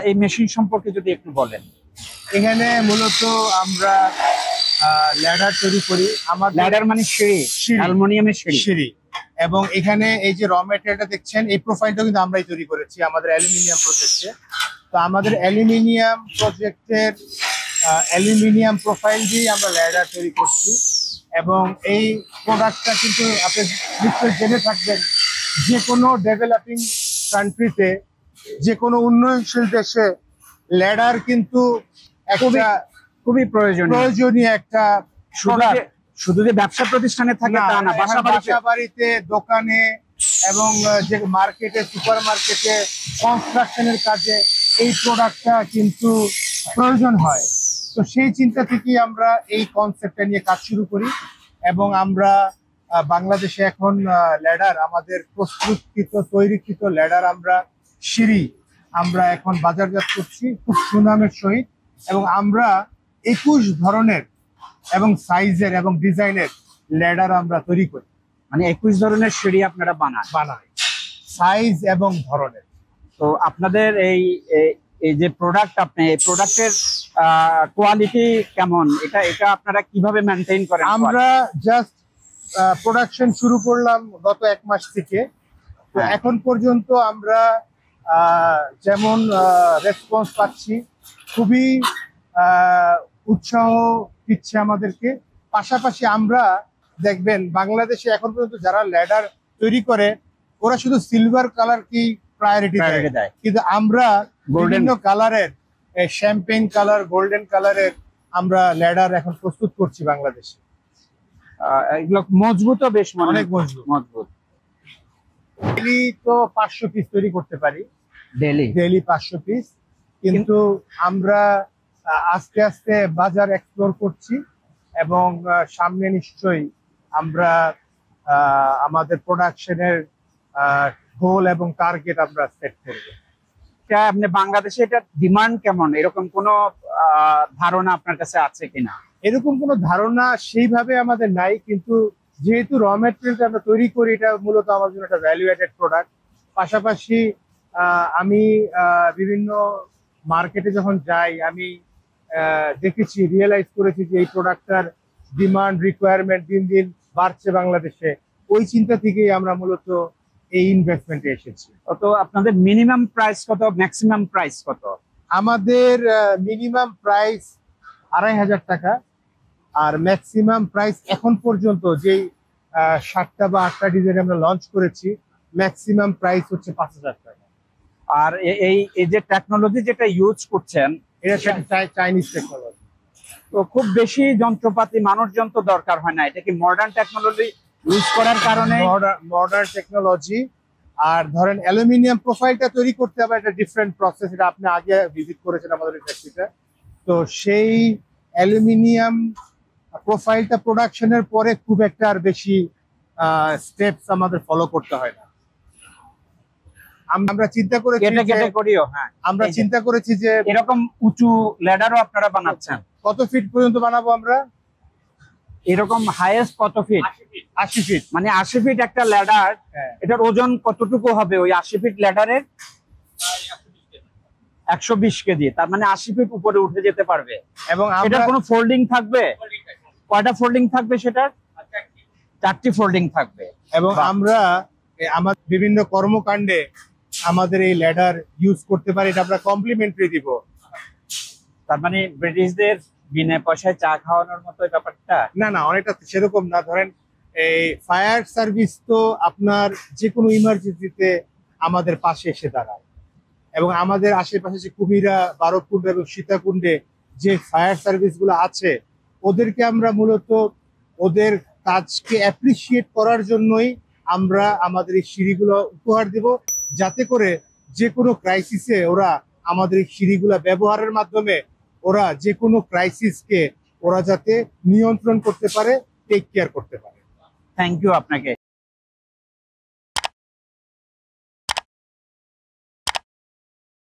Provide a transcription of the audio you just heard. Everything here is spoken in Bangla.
এই মেশিন সম্পর্কে যদি একটু বলেন। এখানে মূলত আমরা ল্যাডার তৈরি করি। আমাদের ল্যাডার মানে সিঁড়ি, অ্যালুমিনিয়ামের সিঁড়ি। এবং এখানে এই যে র ম্যাটেরিয়ালটা দেখছেন, এই প্রোফাইলটা কিন্তু আমরাই তৈরি করেছি আমাদের অ্যালুমিনিয়াম প্রজেক্টে। তো আমাদের অ্যালুমিনিয়াম প্রজেক্টের অ্যালুমিনিয়াম প্রোফাইল দিয়ে আমরা ল্যাডার তৈরি করছি। এবং এই প্রোডাক্টটা কিন্তু আপনি নিশ্চয়ই জেনে থাকবেন, যে কোনো ডেভেলপিং কান্ট্রিতে, যে কোনো উন্নয়নশীল দেশে ল্যাডার কিন্তু খুবই প্রয়োজনীয় একটা শুধু যে ব্যবসা প্রতিষ্ঠানে থাকে তা না, বাসা বাড়িতে, দোকানে এবং যে মার্কেটে, সুপার মার্কেটে, কনস্ট্রাকশনের কাজে এই প্রোডাক্টটা কিন্তু প্রয়োজন হয়। তো সেই চিন্তা থেকেই আমরা এই কনসেপ্টটা নিয়ে কাজ শুরু করি। এবং আমরা বাংলাদেশে এখন ল্যাডার, আমাদের প্রস্তুতকৃত তৈরিকৃত ল্যাডার, আমরা সিঁড়ি আমরা এখন বাজারজাত করছি খুব সুনামের সহিত। এবং আমরা 21 ধরনের এবং সাইজের এবং ডিজাইনের ল্যাডার আমরা তৈরি করি। মানে 21 ধরনের সিঁড়ি আপনারা বানাই সাইজ এবং ধরনের। তো আপনাদের এই যে প্রোডাক্ট, আপনি এই প্রোডাক্টের কোয়ালিটি কেমন, এটা আপনারা কিভাবে মেনটেন করেন? আমরা জাস্ট প্রোডাকশন শুরু করলাম গত 1 মাস থেকে। তো এখন পর্যন্ত আমরা যেমন রেসপন্স পাচ্ছি, খুবই উৎসাহ দিচ্ছে আমাদেরকে। পাশাপাশি আমরা দেখবেন বাংলাদেশে এখন পর্যন্ত যারা ল্যাডার তৈরি করে ওরা শুধু সিলভার কালার কি প্রায়োরিটি দেয়, কিন্তু আমরা বিভিন্ন কালারের, শ্যাম্পেন কালার, গোল্ডেন কালারের আমরা ল্যাডার এখন প্রস্তুত করছি বাংলাদেশে। এগুলো মজবুতও বেশ, অনেক মজবুত। ডেইলি তো 500 পিস তৈরি করতে পারি, ডেইলি 500 পিস। কিন্তু আমরা আস্তে আস্তে বাজার এক্সপ্লোর করছি এবং সামনে নিশ্চয়ই আমরা আমাদের প্রোডাকশনের গোল এবং টার্গেট আমরা সেট করব। আপনি বাংলাদেশে এটা ডিমান্ড কেমন, এরকম কোনো ধারণা আপনার কাছে আছে কিনা? এরকম কোনো ধারণা সেইভাবে আমাদের নাই, কিন্তু যেহেতু র ম্যাটেরিয়ালটা আমরা তৈরি করি, এটা মূলত আমার জন্য একটা ভ্যালু অ্যাডেড প্রোডাক্ট। পাশাপাশি আমি বিভিন্ন মার্কেটে যখন যাই, আমি দেখেছি, রিয়েলাইজ করেছি যে এই প্রোডাক্টটার ডিমান্ড, রিকোয়ারমেন্ট দিন দিন বাড়ছে বাংলাদেশে। ওই চিন্তা থেকেই আমরা মূলত এই ইনভেস্টমেন্টে এসেছি। তো আপনাদের মিনিমাম প্রাইস কত, ম্যাক্সিমাম প্রাইস কত? আমাদের মিনিমাম প্রাইস 2500 টাকা, আর ম্যাক্সিমাম প্রাইস এখন পর্যন্ত যেই 7টা বা 8টা ডিজাইন আমরা লঞ্চ করেছি, ম্যাক্সিমাম প্রাইস হচ্ছে 5000 টাকা। আর এই যে টেকনোলজি যেটা ইউজ করছেন, এটা চাইনিজ টেকনোলজি। তো খুব বেশি যন্ত্রপাতি, মানুষ যন্ত্র দরকার হয় না, এটা কি মডার্ন টেকনোলজি ইউজ করার কারণে? Modern technology. আর ধরেন অ্যালুমিনিয়াম প্রোফাইলটা তৈরি করতে হবে একটা ডিফারেন্ট প্রসেস, এটা আপনি আগে ভিজিট করেছেন আমাদের ফ্যাক্টরিটা। তো সেই অ্যালুমিনিয়াম প্রোফাইলটা প্রোডাকশনের পরে খুব একটা আর বেশি স্টেপস আমাদের ফলো করতে হয় না। আমরা চিন্তা করেছি আমরা চিন্তা করেছি যে এরকম উঁচু ল্যাডারও আপনারা বানাচ্ছেন। কত ফিট পর্যন্ত বানাবো আমরা? এরকম হাইয়েস্ট কত ফিট? 80 ফিট। মানে 80 ফিট একটা ল্যাডার, এটার ওজন কতটুকু হবে ওই 80 ফিট ল্যাডারের? 120 কেজি। তার মানে 80 ফিট উপরে উঠে যেতে পারবে। এবং এটার কোনো ফোল্ডিং থাকবে? কয়টা ফোল্ডিং থাকবে সেটার? 4টি ফোল্ডিং থাকবে। এবং আমরা আমাদের বিভিন্ন কর্মকাণ্ডে আমাদের এই ল্যাডার ইউজ করতে পারি, এটা আমরা কমপ্লিমেন্টারি দিব। তার মানে ব্রিটিশদের বিনা পয়সায় চা খাওয়ানোর মতো ব্যাপারটা? না, অনেকটা সেরকম না। ধরেন এই ফায়ার সার্ভিস তো আপনার যে কোনো ইমার্জেন্সিতে আমাদের পাশে এসে দাঁড়ায়। এবং আমাদের আশেপাশে যে কুমিরা, বারকুণ্ড এবং সীতাকুণ্ডে যে ফায়ার সার্ভিস গুলো আছে, ওদেরকে আমরা মূলত ওদের কাজকে অ্যাপ্রিসিয়েট করার জন্যই আমরা আমাদের এই সিঁড়িগুলো উপহার দেব, যাতে করে যে কোনো ক্রাইসিসে ওরা আমাদের এই সিঁড়িগুলো ব্যবহারের মাধ্যমে ওরা যে কোনো ক্রাইসিসকে ওরা যাতে নিয়ন্ত্রণ করতে পারে, টেক কেয়ার করতে পারে। থ্যাংক ইউ আপনাকে।